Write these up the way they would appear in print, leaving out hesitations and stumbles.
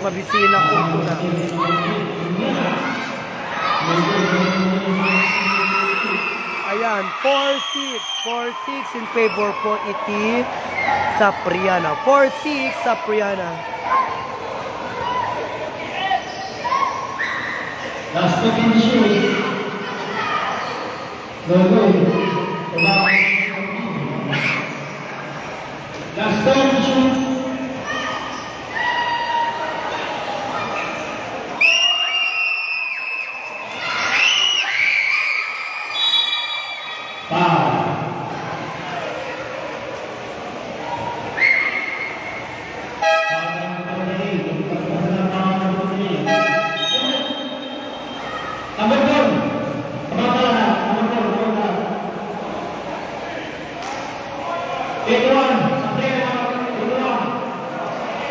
Mabisina ko na. Ayan, 4-6 in favor po iti Sapriana. 4-6 Sapriana. Last position. Go. Last position.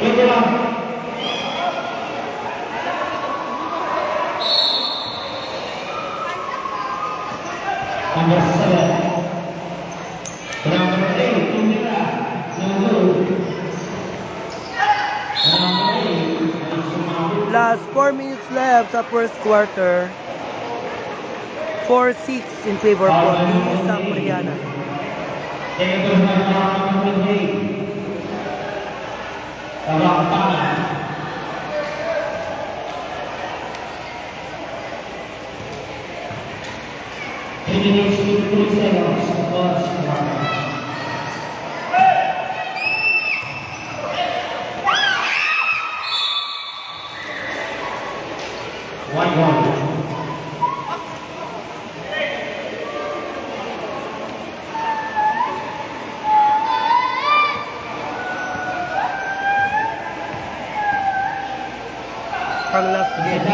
Pwede lang. Number 7. Number 8, Tumira. No. Number 8, Sumabit. Last 4 minutes left sa first quarter. 4-6 in favor po ni Sapriana. Ito na ang number 8. Tabak-takan. Minutes 53 seconds. Plus 1. One goal. Ang last game.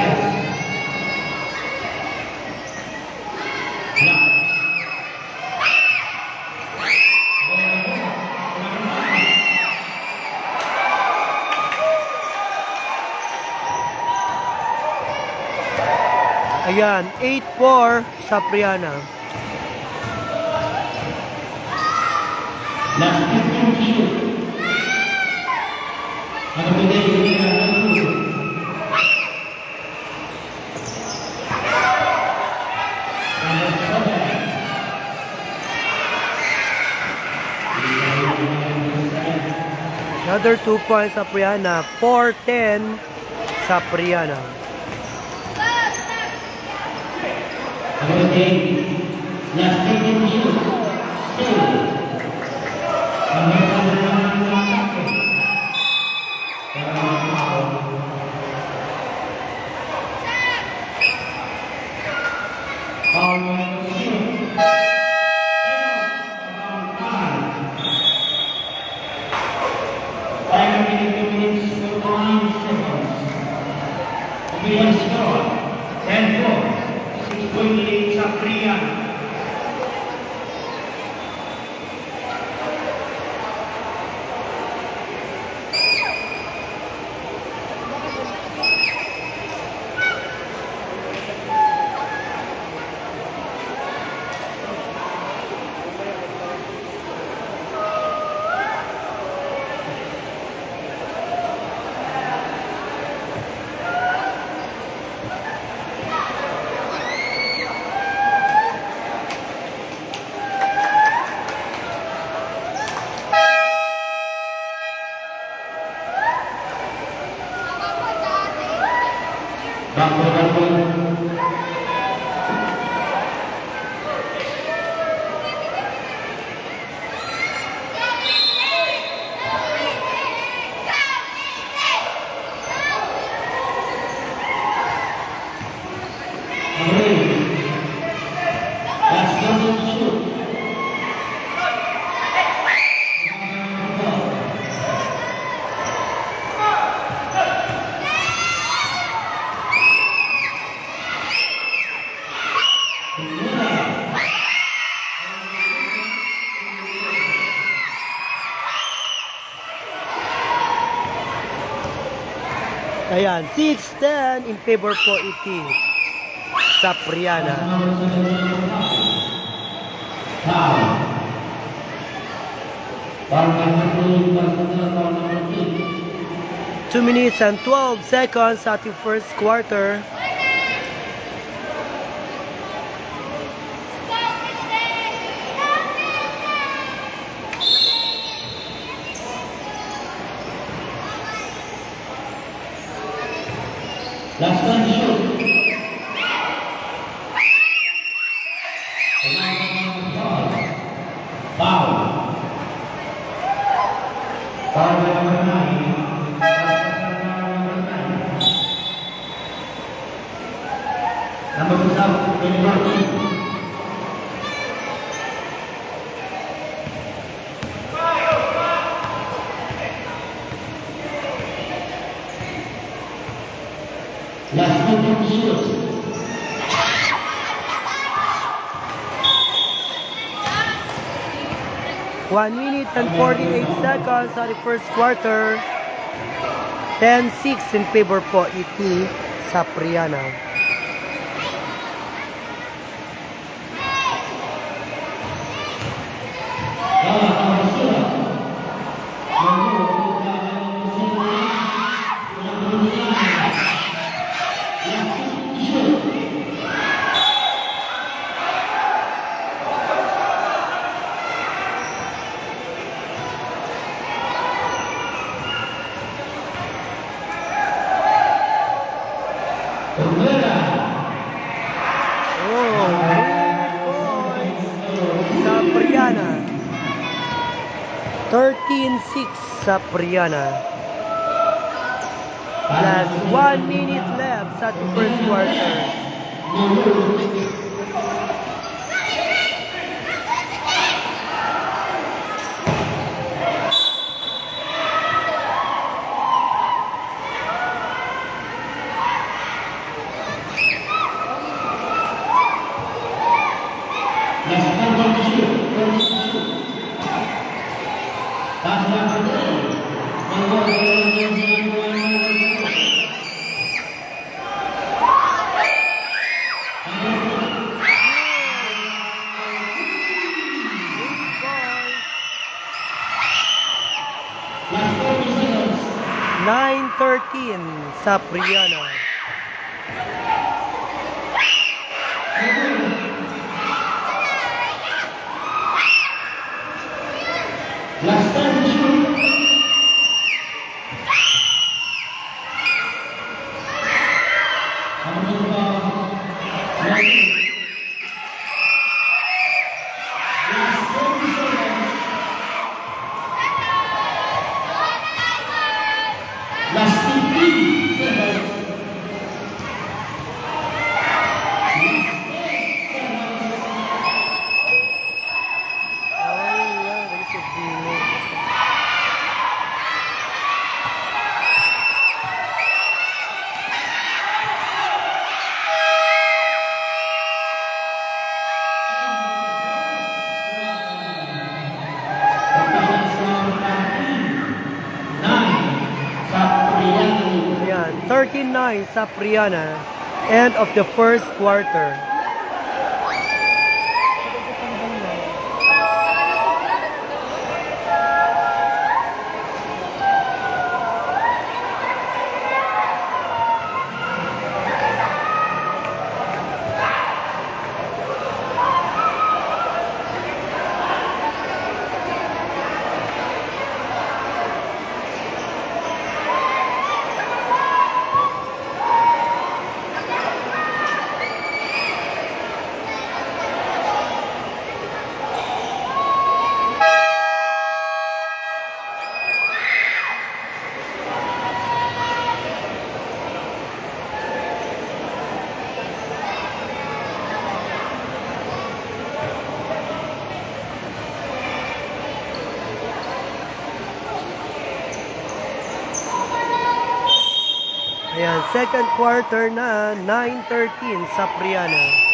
Ayan, 8-4 Sapriana. Last 15 to shoot. Ang bigay niya ang shoot. Another 2 points Sapriana. 4-10 Sapriana. Number 8. Last 15 to shoot. Still. Number 7 ang atake. Foul number 6. 5 minutes, 49 seconds. Official score, 10-4. 6.8 Sapriana. Ayan, 6-10 in favor po iti Sapriana. Foul. 2 minutes and 12 seconds at the first quarter. Last one shoot. Foul. Foul number 9. Number 2 out, 24. Last 15 shoot. One minute and 48 seconds at the first quarter. 10-6 in favor po iti Sapriana. Sapriana. 13-6 Sapriana. Last 1 minute left sa first quarter. Nine 13 Sapriana. Last time to shoot. Last 15 seconds. Ayan, 13-9 Sapriana. End of the first quarter. Ayan, second quarter na, 9-13 Sapriana.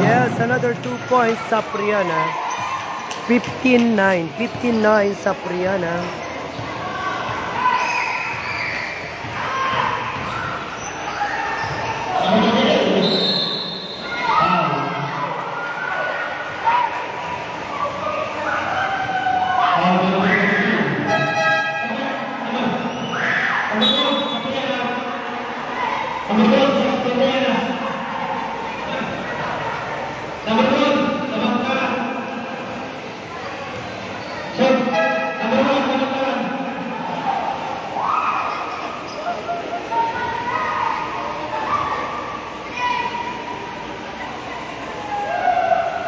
Yes, another 2 points sa Priana. 15-9. 15-9 sa Priana.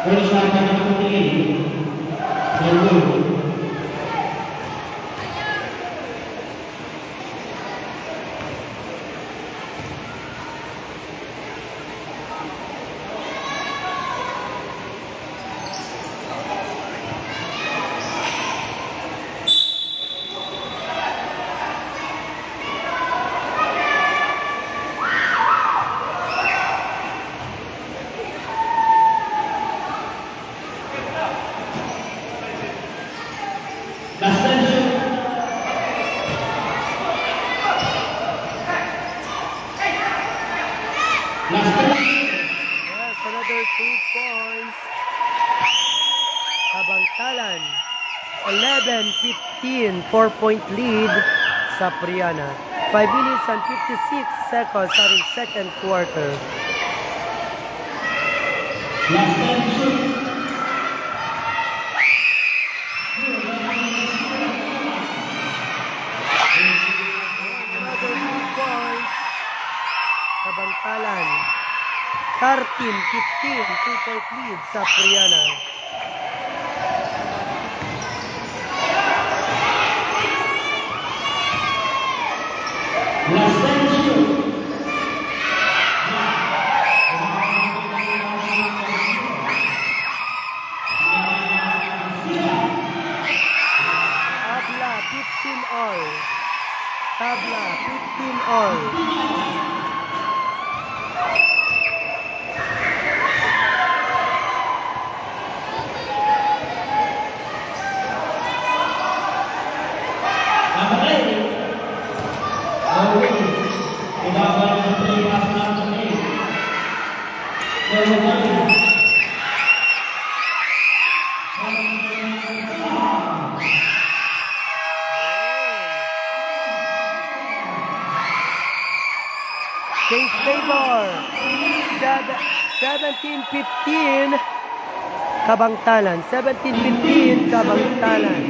First line by number 28. Blue. Yes, another 2 points. Kabangtalan. 11-15. 4-point lead sa Priana. 5 minutes and 56 seconds are in second quarter. Another 2 points. Kabangtalan. 13-15. 2-point lead sa Priana. Tabla 15 all. Tabla 15 all. Kings favor. 17-15. Kabangtalan. 17-15. Kabangtalan.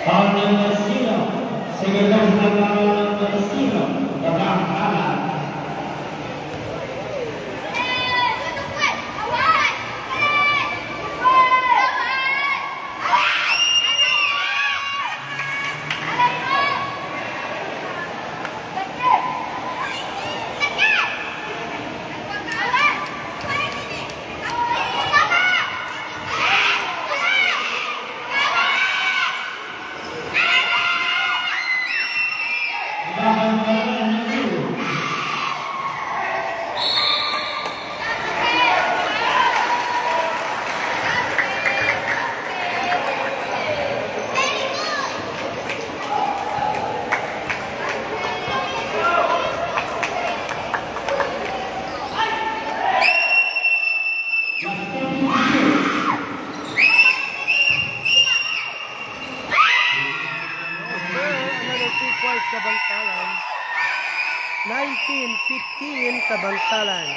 Foul number 0. Second personal foul number 0. Kabangtalan. Kabangkalan. 19-15 Kabangkalan.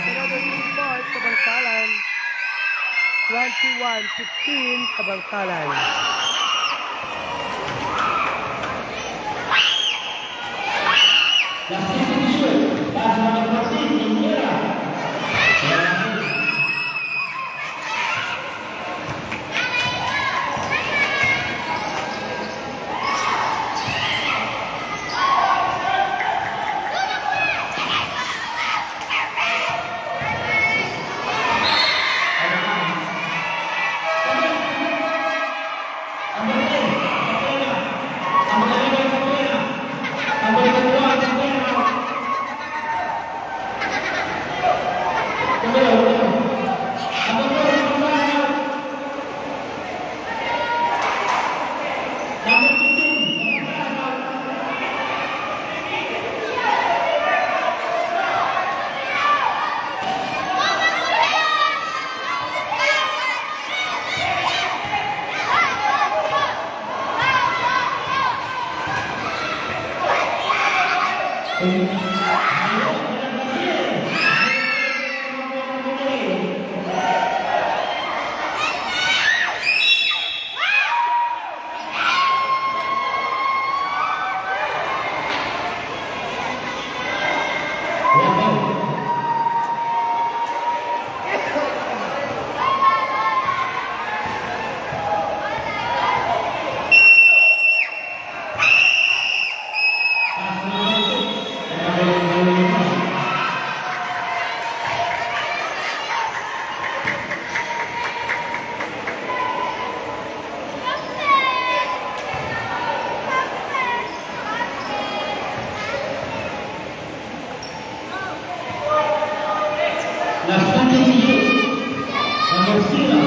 Another 2 points Kabangkalan. 21-15 Kabangkalan. Last 15 shoot. Pass number 14, Indira. Last 20 shoot. Number 0.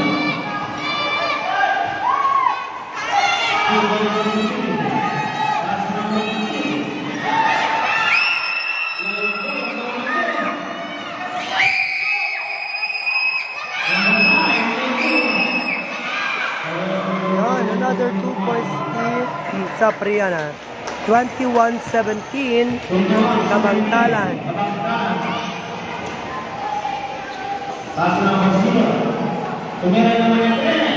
Yan, another 2 points sa Priana. 21-17 Kabangkalan. Pass number 0. Tumira naman yung tres.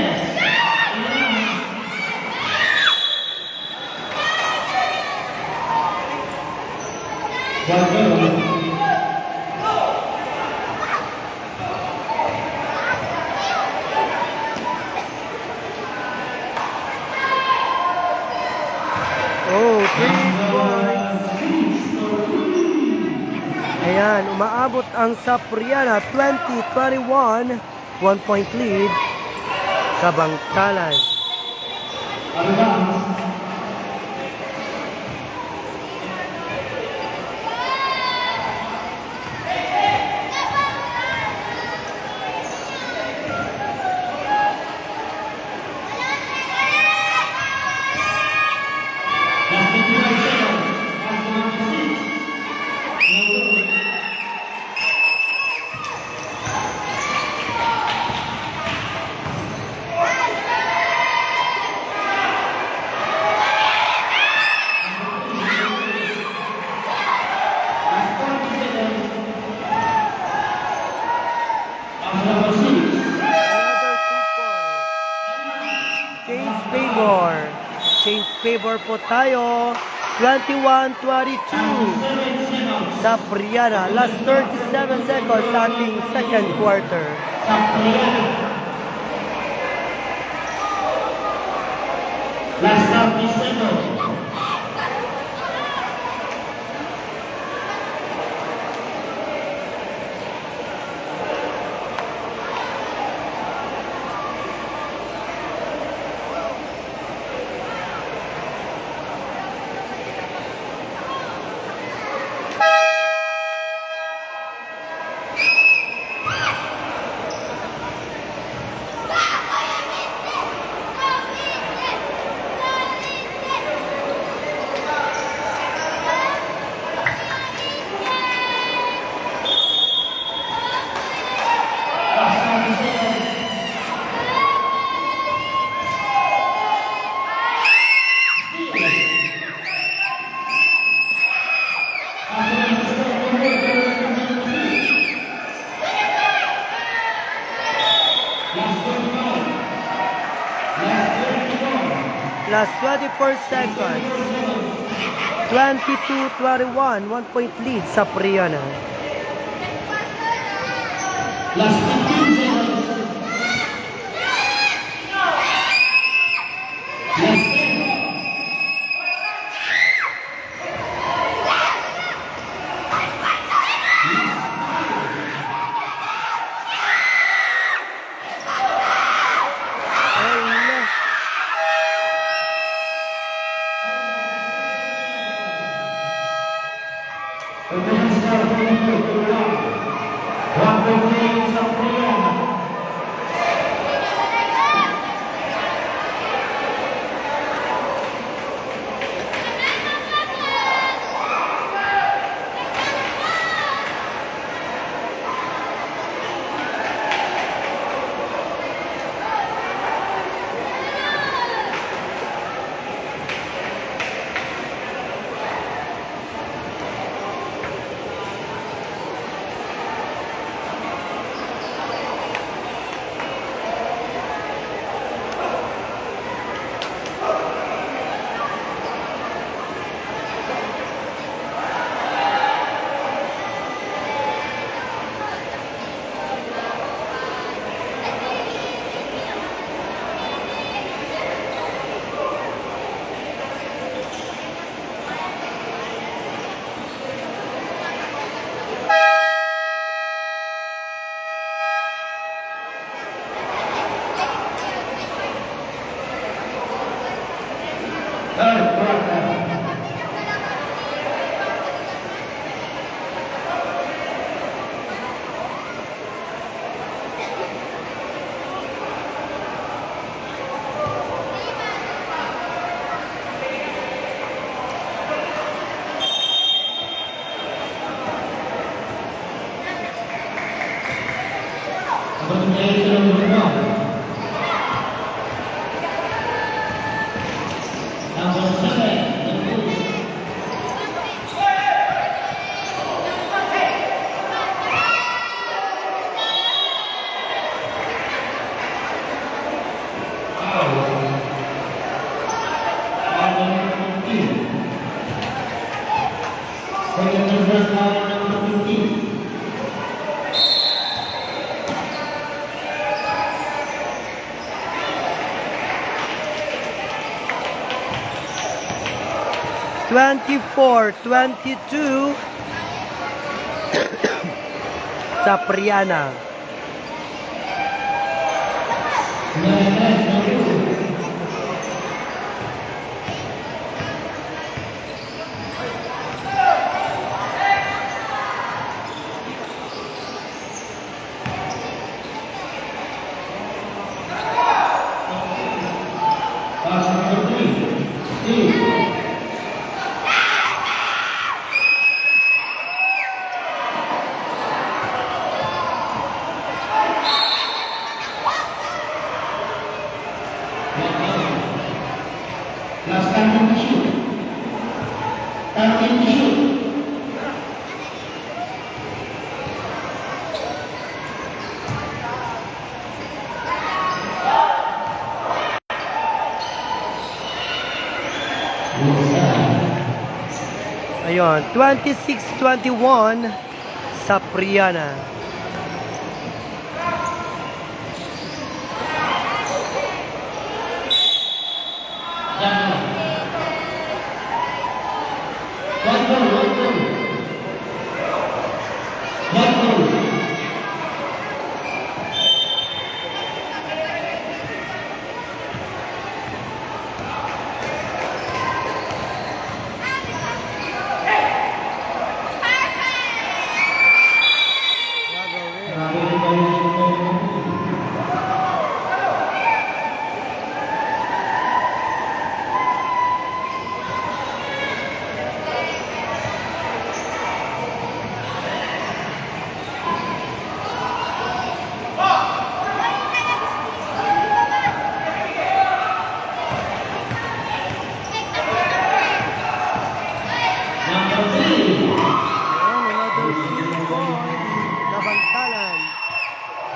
Oh, 3 points. Ayan, umaabot ang Sapriana 20-21, 1 point lead, Kabangkalan. Change favor po tayo. 21-22 sa Priana. Last 37 seconds sa ating second quarter. Last 30 seconds. Last 24 seconds. 22-21, 1 point lead sa Priana. Last 15 seconds. Last 10. Ayun. Opening score 22-1. 1 point lead sa Priana. Third quarter. Continuation of the ball. Number 7, Nicole. Second reverse foul, number 15. Twenty-four, 22 sa Priana. Pass number 3, 2. Last time to shoot. Time to shoot. Ayun, 26-21 sa Priana. Number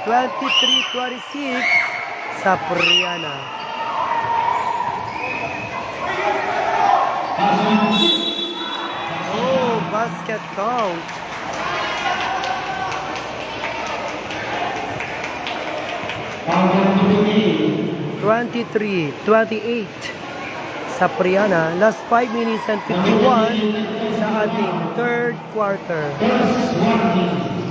23-26 sa Priana. Oh, basket count. Foul number 23-28 sa Priana. Last 5 minutes and 51 sa ating third quarter. First warning.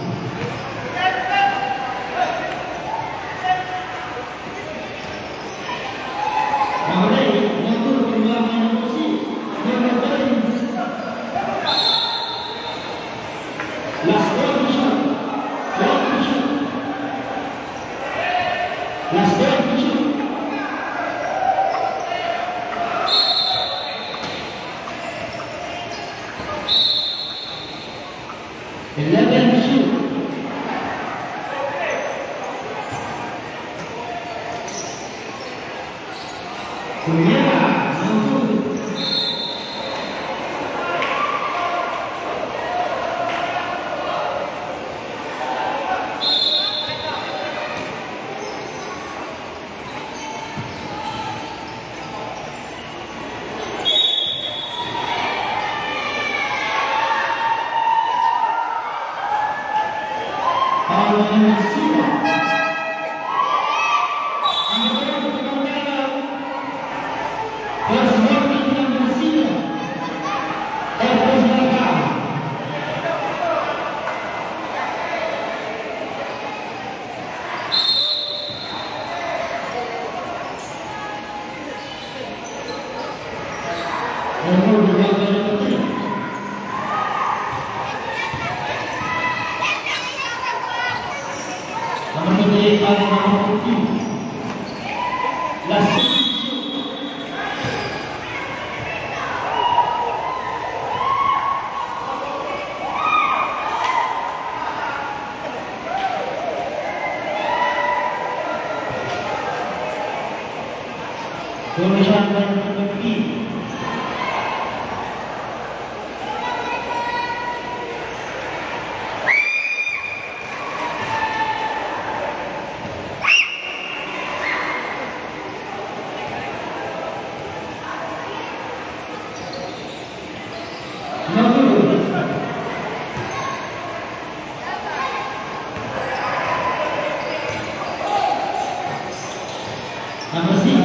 Number 6.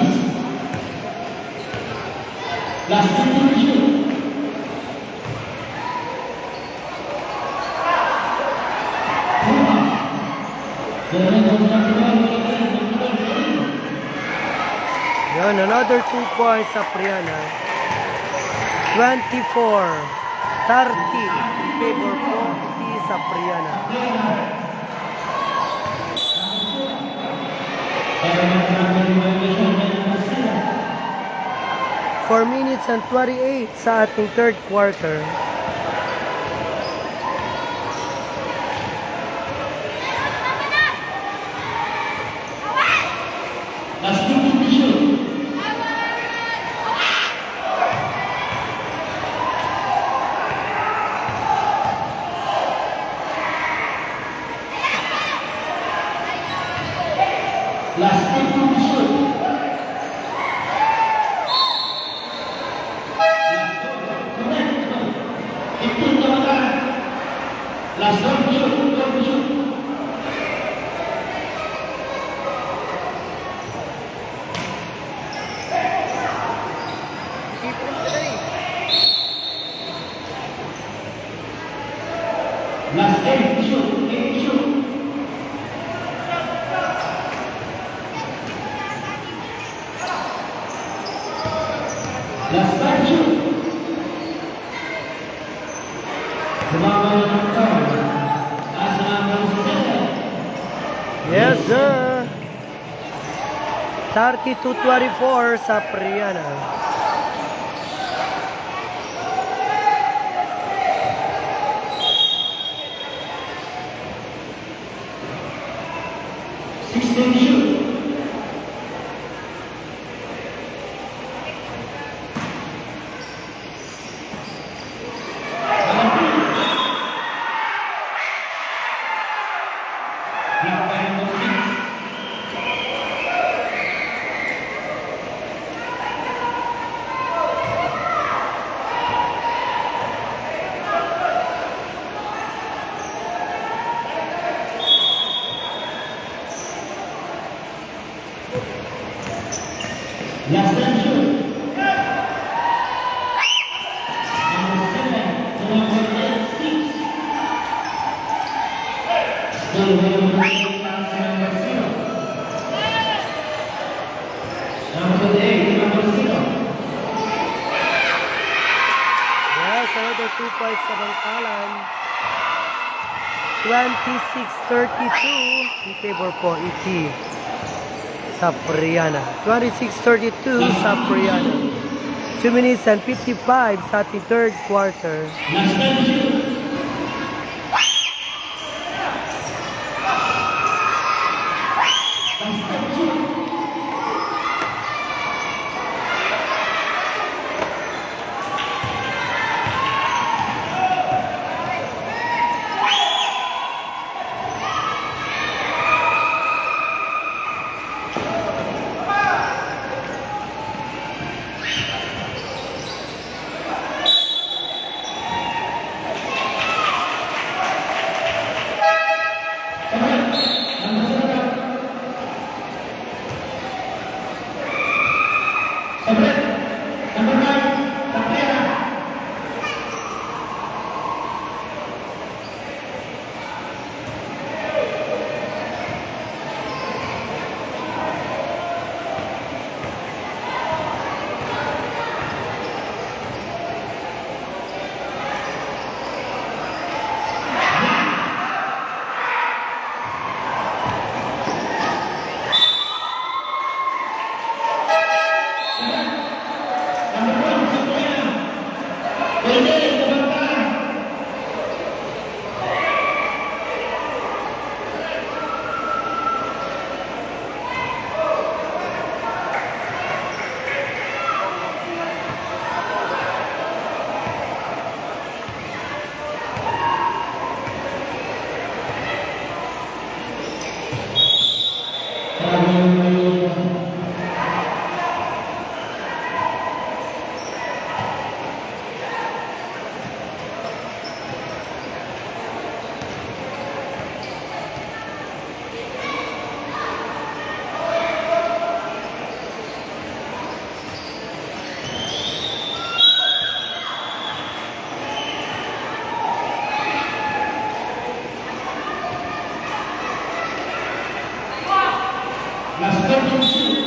Last 15 shoot. Yan, another 2 points sa Priana. 24-30 in favor 40 sa Priana. 4 minutes and 28 sa ating third quarter. Last 15 shoot. Last 15 shoot. Last 1 shoot. Last 8 shoot. Last 5 shoot. Yes, sir. 32-24 sa Priana. Number 6. Last time shoot. Number 7 to number 6. Number 8 pass to number 0. Number 8 to number 0. Yes, another 2 points sa Bangkalan. 26-32 in favor po iti Sapriana. 26-32 Sapriana. 2 minutes and 55 sa ating third quarter. Last time shoot. Last time shoot. Number 9, Cabrera. Last time shoot.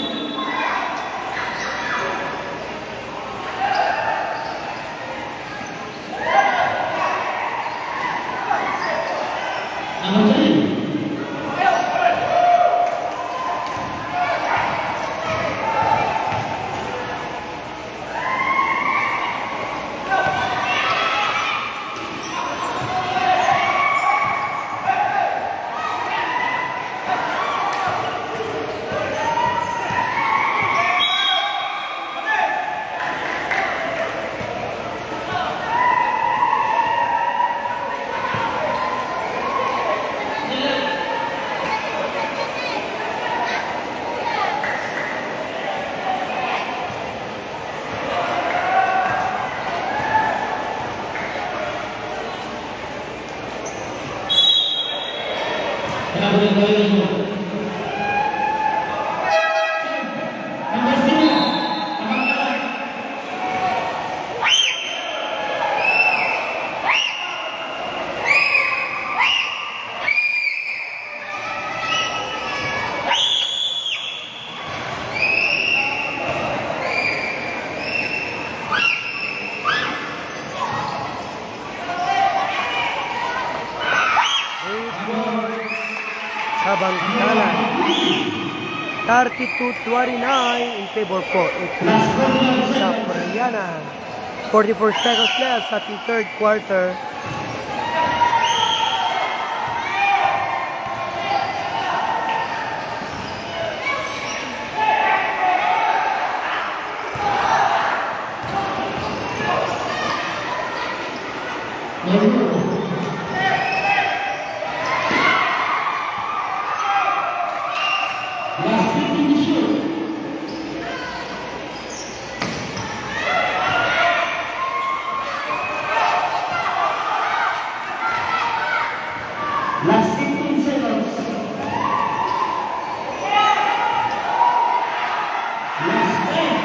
Number 3. Bangkalan. 32-29 in favor po ito Sapriana. 44 seconds left sa ating third quarter. Last 15 seconds. Last 10.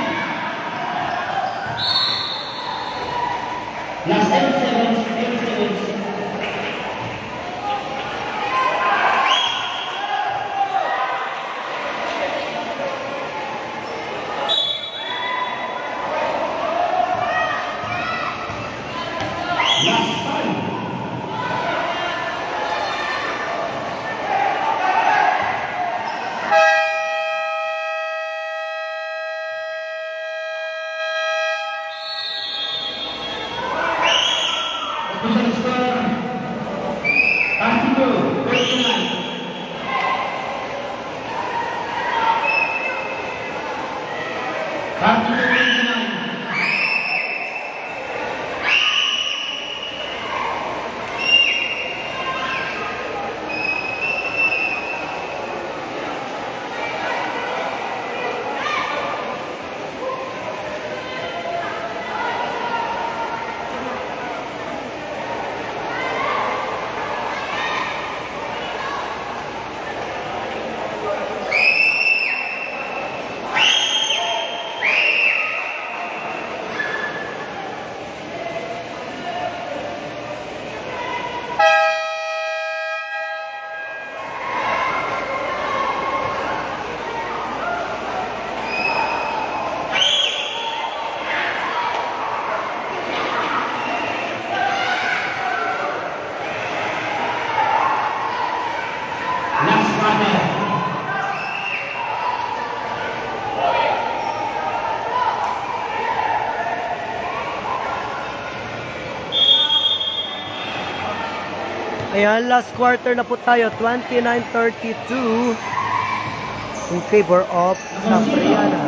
Ayan, last quarter na po tayo, 29-32 in favor of Sapriana.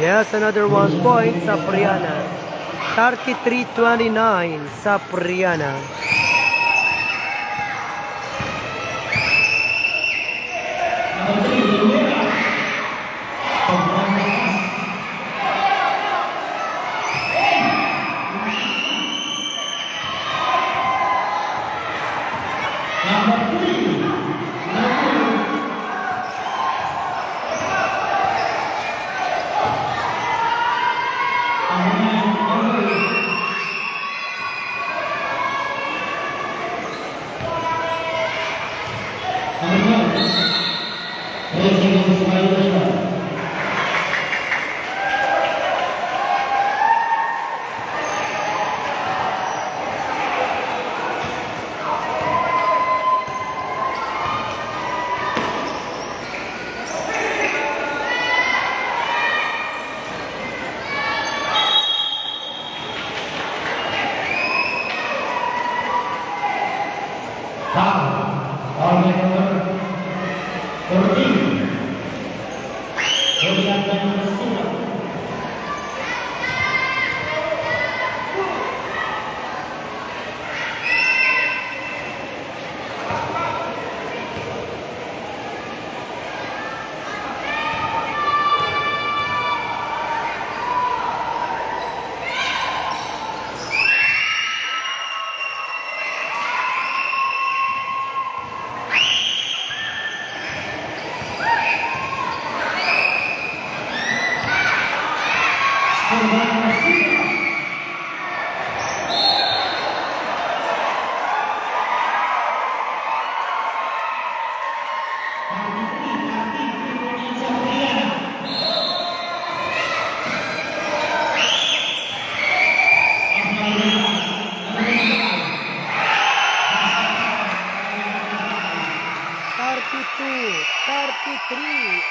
Yes, another 1 point, Sapriana. 33-29, Sapriana.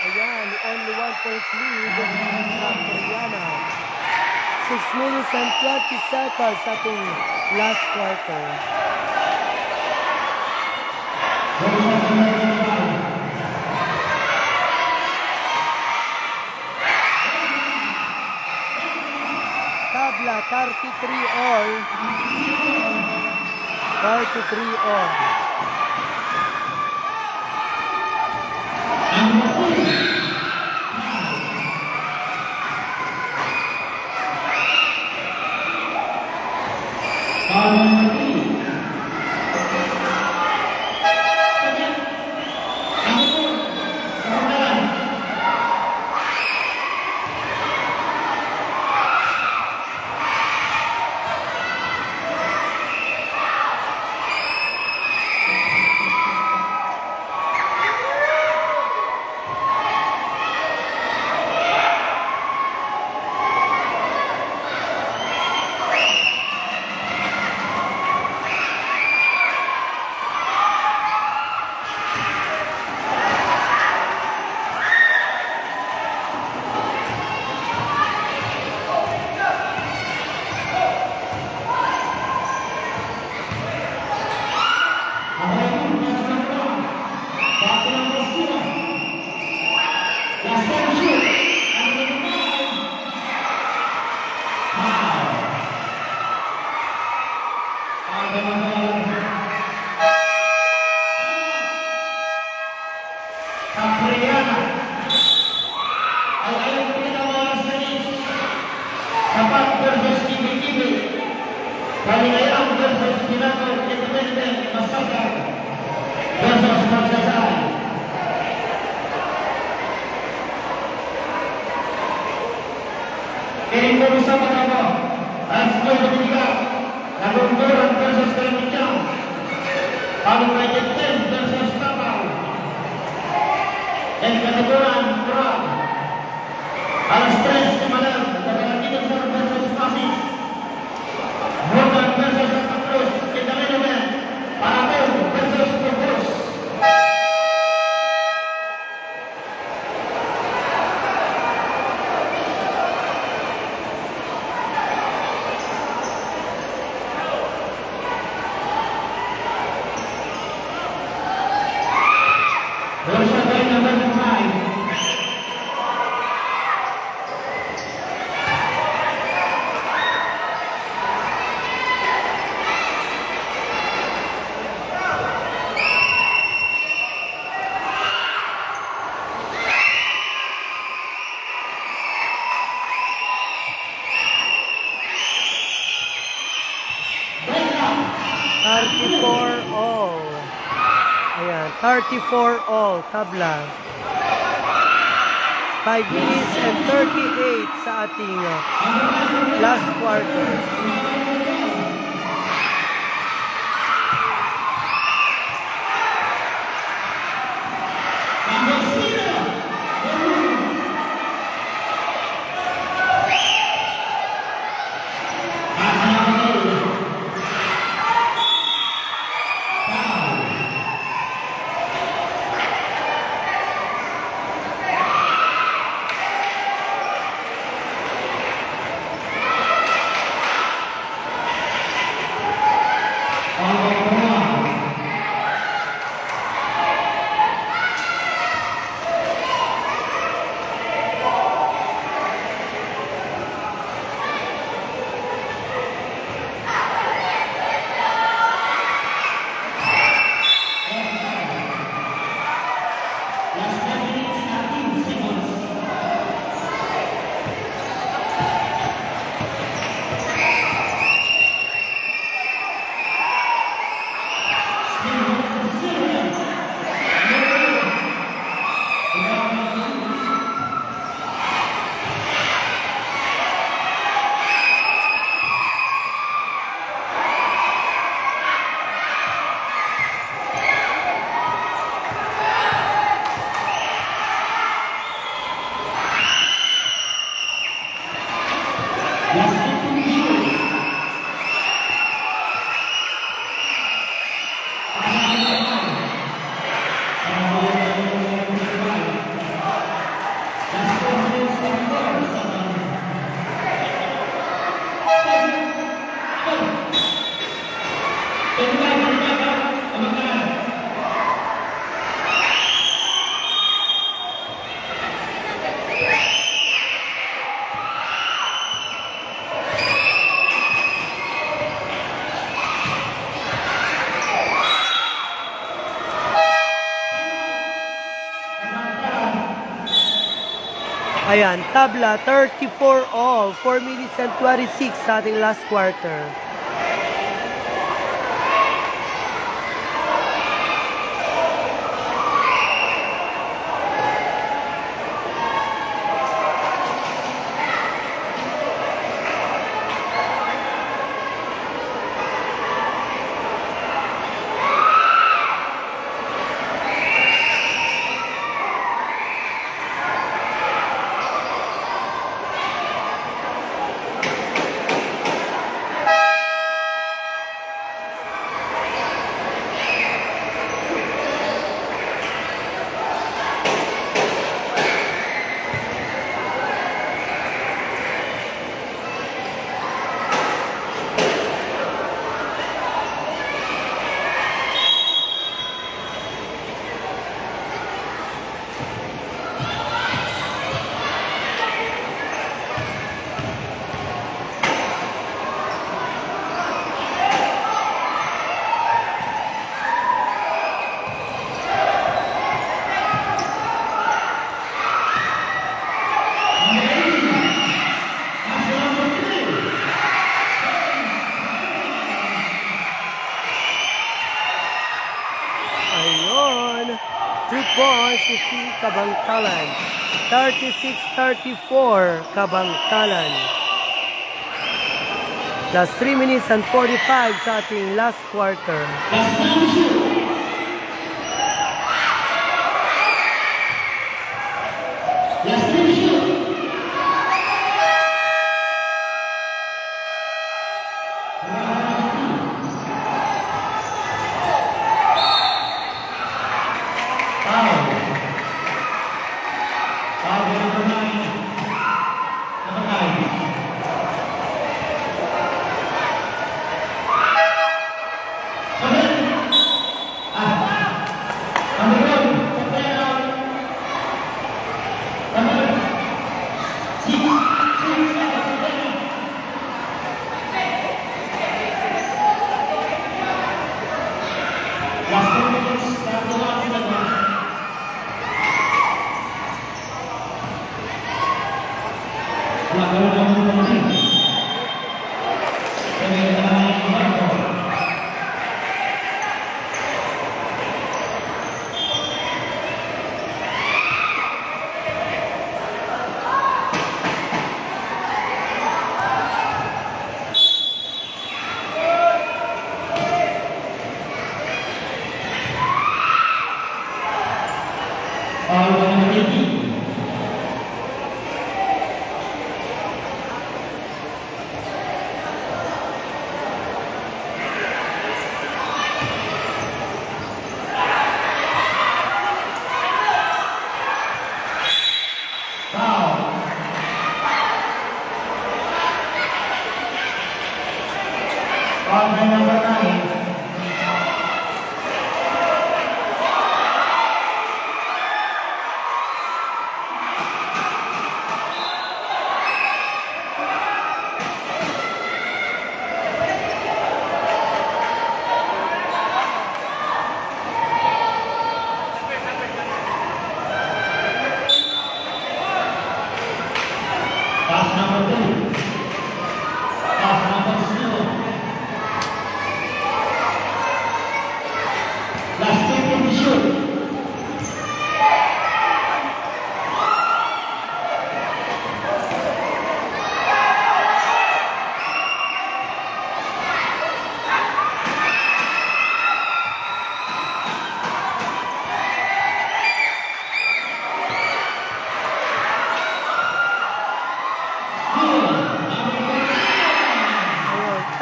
Ayan, only 1 point lead sa Koreana. 6 minutes and 20 seconds sa ating last quarter. Tabla, 33 all. 33 all. Kalingayan versus Miracle Independent Massacre versus Magsasay. Kiring po sa mga mo, ang Skoy Dominica, Nagungguran versus Kalamitiang, Pag-United 10 versus Tapal, and Kataguran, Kurang, Alas 3 si Malang, Kabalatinan versus Pasig, Morgan versus Santa Cruz, Kintaminomen, Paragon versus Pupus. Versus Bay number 5. Thirty-four all. Ayan, 34 all, tabla. 5 minutes and 38 sa ating last quarter. Ayan, tabla, 34 all, 4 minutes and 26 sa ating last quarter. Kabangtalan. 36-34 Kabangtalan. Last 3 minutes and 45 sa ating last quarter. Last time shoot. Last time shoot.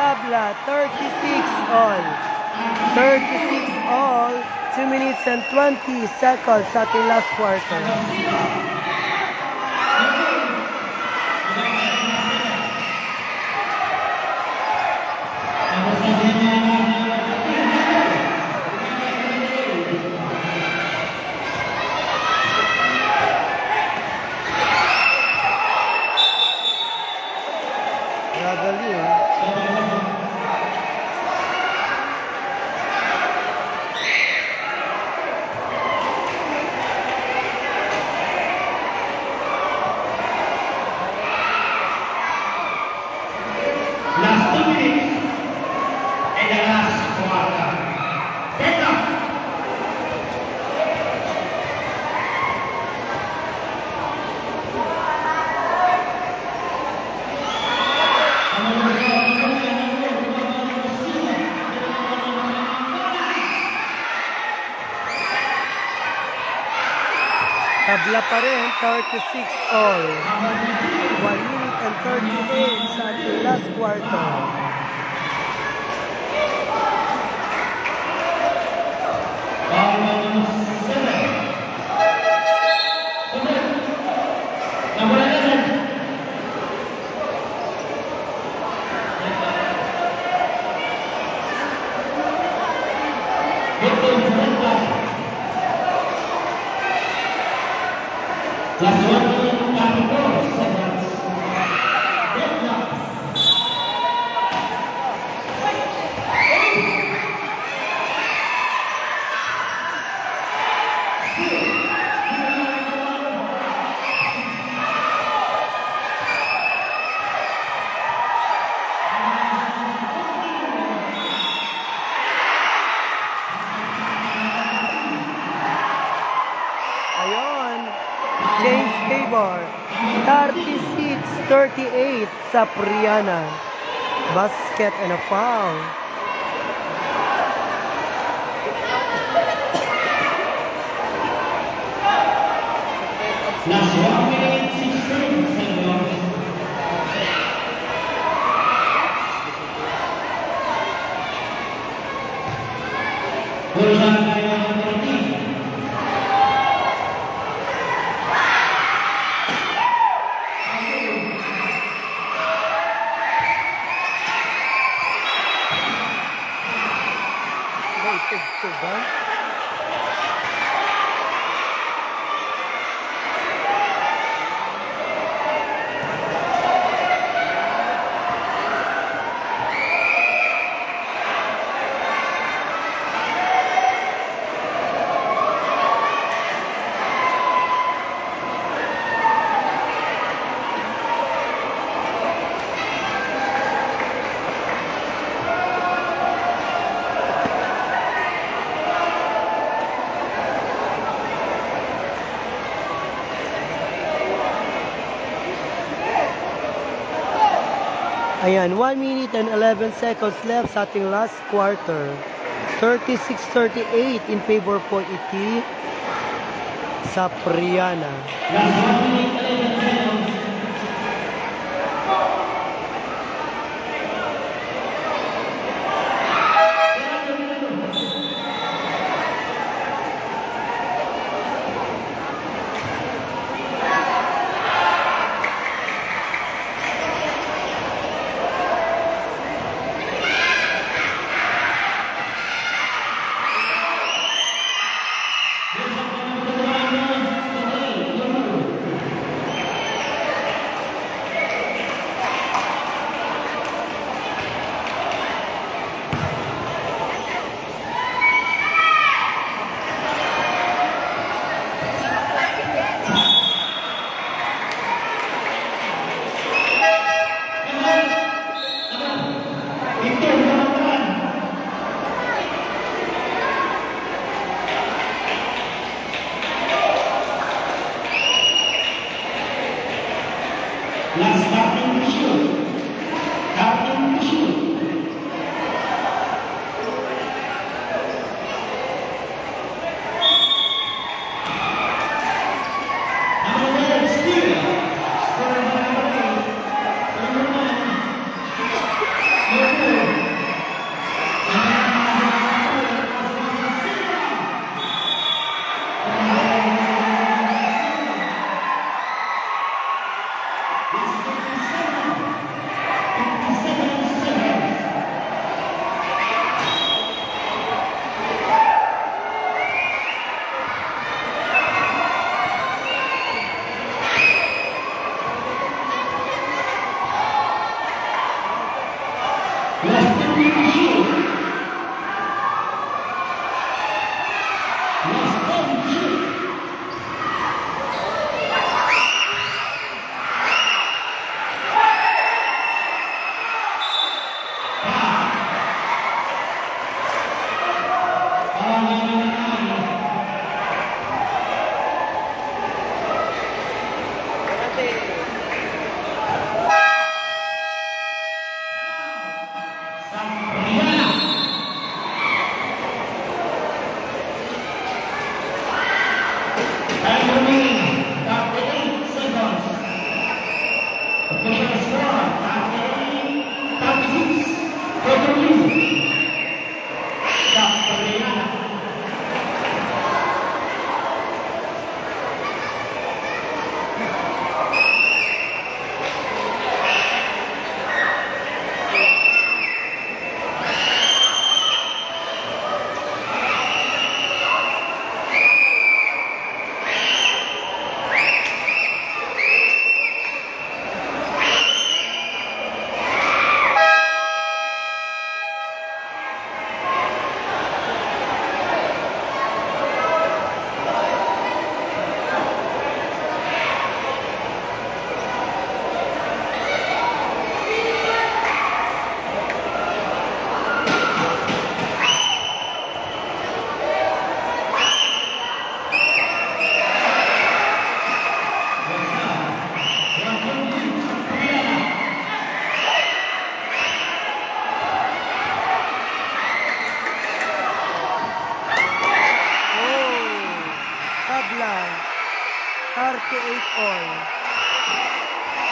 Tabla, 36 all. 36 all. 2 minutes and 20 seconds sa ating last quarter. Gagaling. Last 2 minutes and the last quarter. Take up. Tabla pa rin, 36 all. 1 minute and 38 sa ating last quarter. Last 1 minute, 34 seconds. Deadlock. 46-38 sa Priana. Basket and a foul. Last 1 minute, 16 seconds. Pulsa tayo ng 30. Tugtog ba? Ayan, 1 minute and 11 seconds left sa ating last quarter. 36-38 in favor po iti sa Priana. Last 1 minute, 11 seconds. Last starting to shoot. Starting to shoot. Number 1, steal. Score number 8. Number 1. Number 2.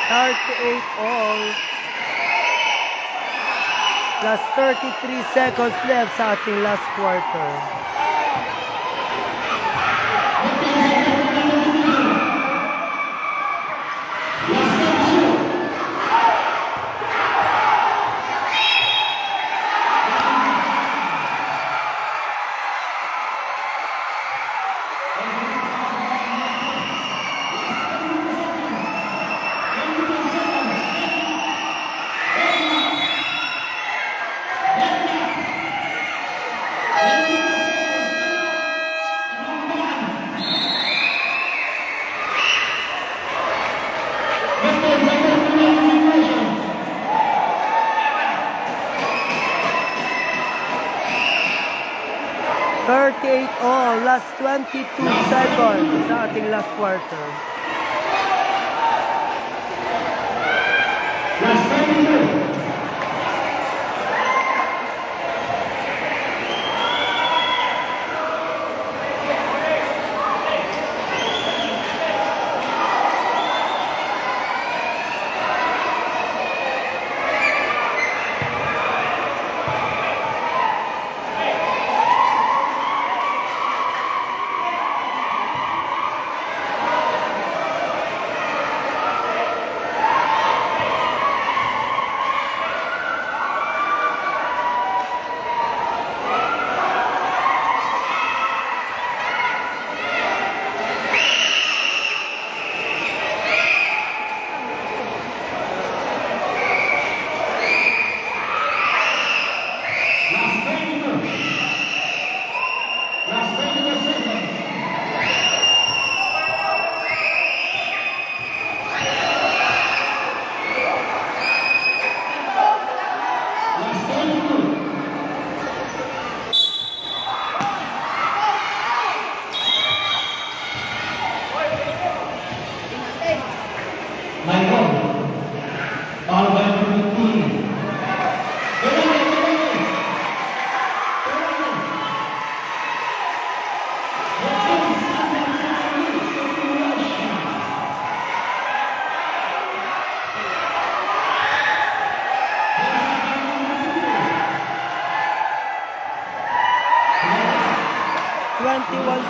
38 all. Last 33 seconds left sa ating last quarter. All, last 22 seconds sa ating last quarter. Last 22.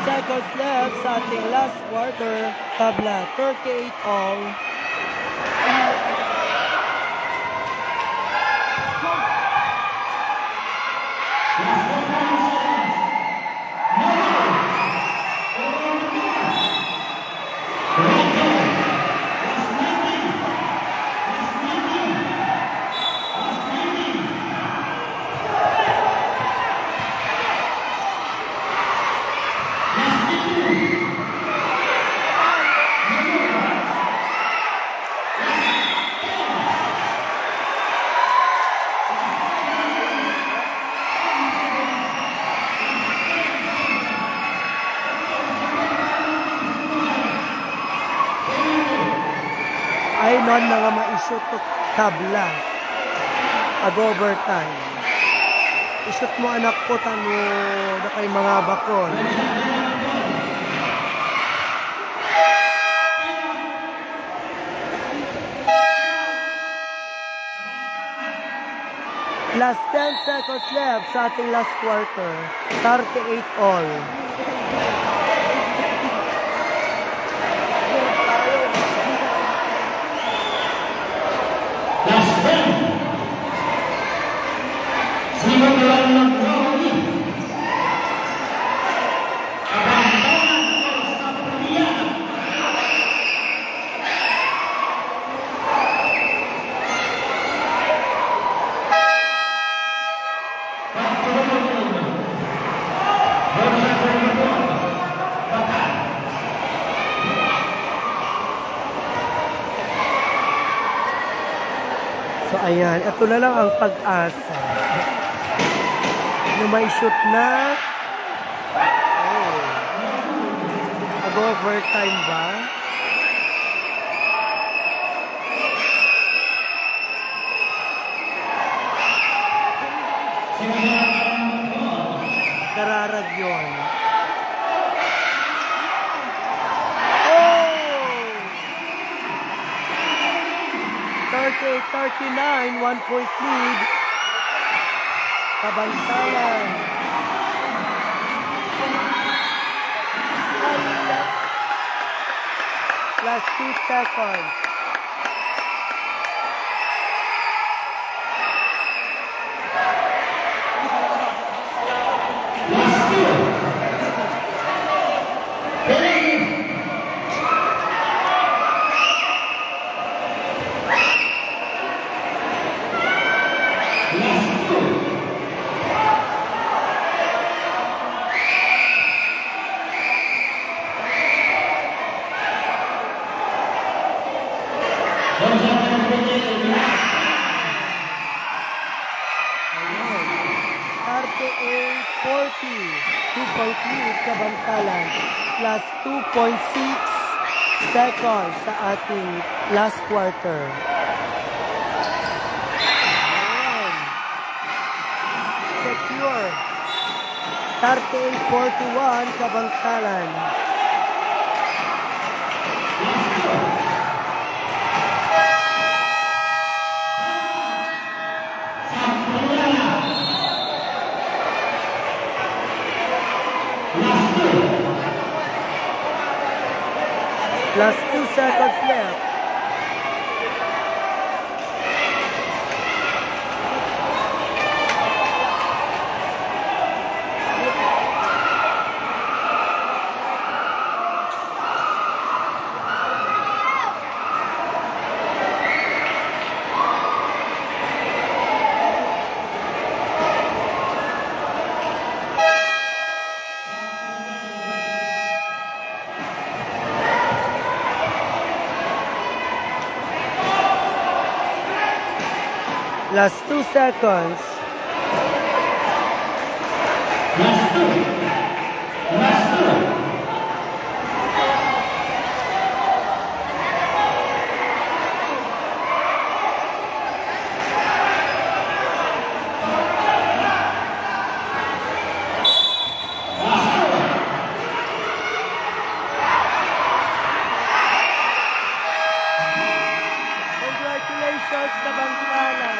Seconds left sa ating last quarter. Tabla 38 all. Ay non na nga ma-shoot to tabla. Ag-overtime. I-shoot mo anak ko tano na kay mga bakon. Last 10 seconds left sa ating last quarter. 38 all. Last 10. Sino na lang ng Brownie? Abandonan ko sa Pilihan. So ayan, ito na lang ang pag-asa. Yung may shoot na. Oh. Mag-overtime ba? Kararag yun. Oh! 38-39, 1-point lead. Kabantayan. Last 2 seconds. Ayun. 38-40. 2-point lead Kabantalan. Plus 2.6 seconds sa ating last quarter. Ayun. Secure. 38-41 Kabantalan. Last 2 seconds left. Last 2 seconds. Congratulations, Kabantalan.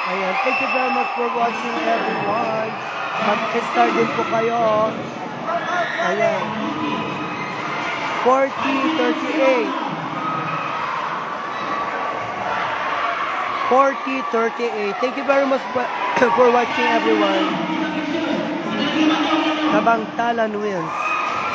Ayan, thank you very much for watching, everyone. Mag-start din po kayo. Ayan. 40-38. 40-38. Thank you very much for watching, everyone. Kabantalan wins.